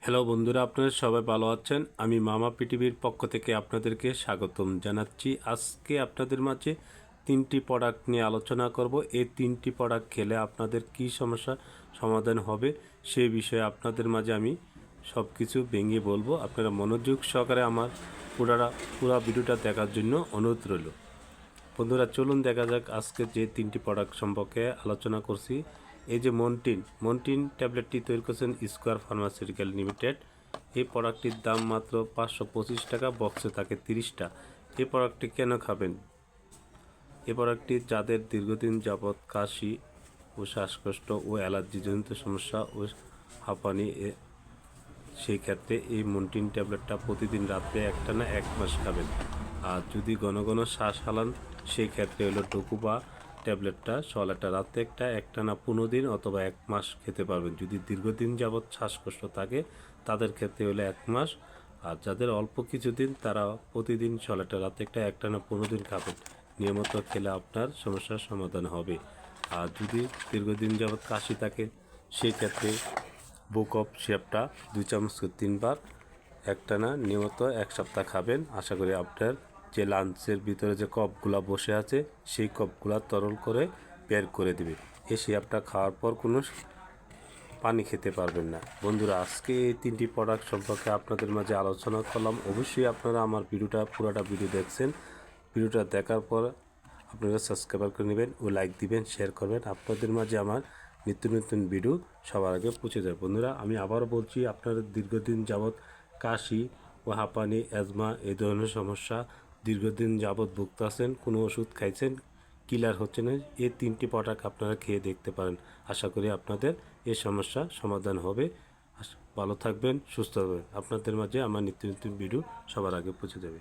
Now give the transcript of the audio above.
Hello বন্ধুরা, আপনারা সবাই ভালো আছেন। আমি মামা পৃথিবীর পক্ষ থেকে আপনাদেরকে স্বাগতম জানাচ্ছি। আজকে আপনাদের মাঝে তিনটি প্রোডাক্ট নিয়ে আলোচনা করব। এই তিনটি প্রোডাক্ট খেলে আপনাদের কি সমস্যা সমাধান হবে সেই বিষয়ে আপনাদের মাঝে আমি সব কিছু ভেঙে বলবো। আপনারা মনোযোগ সহকারে আমার পুরা ভিডিওটা দেখার জন্য অনুরোধ রইল। বন্ধুরা চলুন দেখা যাক আজকে যে তিনটি প্রোডাক্ট সম্পর্কে আলোচনা করছি। এই যে মন্টিন ট্যাবলেটটি তৈরি করেছেন স্কোয়ার ফার্মাসিউটিক্যাল লিমিটেড। এই প্রোডাক্টটির দাম মাত্র 525 টাকা, বক্সে থাকে 30টা। এই প্রোডাক্টটি কেন খাবেন? এই প্রোডাক্টটি যাদের দীর্ঘদিন যাবৎ কাশি ও শ্বাসকষ্ট ও অ্যালার্জিজনিত সমস্যা ও হাঁপানি, সেই ক্ষেত্রে এই মন্টিন ট্যাবলেটটা প্রতিদিন রাত্রে একটানা 1 মাস খাবেন। আর যদি ঘন ঘন শ্বাস হালান সেই ক্ষেত্রে হলো ডোকুবা ট্যাবলেটটা সকালটা রাত্রে একটানা 15 দিন অথবা 1 মাস খেতে পারবেন। যদি দীর্ঘদিন যাবৎ শ্বাসকষ্ট থাকে তাদের ক্ষেত্রে হলো 1 মাস। আর যাদের অল্প কিছুদিন তারা প্রতিদিন সকালটা রাত্রে একটানা 15 দিন খাবেন। নিয়মিত খেলে আপনার সমস্যার সমাধান হবে। আর যদি দীর্ঘদিন যাবৎ কাশি থাকে সেই ক্ষেত্রে বুক অফ শেপটা 2 চামচ করে 3 বার একটানা নিয়মিত 1 সপ্তাহ খাবেন। আশা করি আপনার যে লাঞ্চের ভিতরে যে কফগুলা বসে আছে সেই কফগুলা তরল করে বের করে দেবে। এই সিরাপটা খাওয়ার পর কোনো পানি খেতে পারবেন না। বন্ধুরা আজকে এই তিনটি প্রোডাক্ট সম্পর্কে আপনাদের মাঝে আলোচনা করলাম। অবশ্যই আপনারা আমার পুরোটা ভিডিও দেখছেন। ভিডিওটা দেখার পর আপনারা সাবস্ক্রাইব করে নেবেন ও লাইক দিবেন, শেয়ার করবেন। আপনাদের মাঝে আমার নিত্য নতুন ভিডিও সবার আগে পৌঁছে যায়। বন্ধুরা আমি আবারও বলছি, আপনারা দীর্ঘদিন যাবৎ কাশি ও হাঁপানি, অ্যাজমা এই ধরনের সমস্যা দীর্ঘদিন যাবৎ ভুগতেছেন, কোনো ওষুধ খাইছেন, ক্লিয়ার হচ্ছে না, এই তিনটি প্রোডাক্ট আপনারা খেয়ে দেখতে পারেন। আশা করি আপনাদের এই সমস্যা সমাধান হবে। ভালো থাকবেন, সুস্থ থাকবেন। আপনাদের মাঝে আমার নিত্য নতুন ভিডিও সবার আগে পৌঁছে যাবে।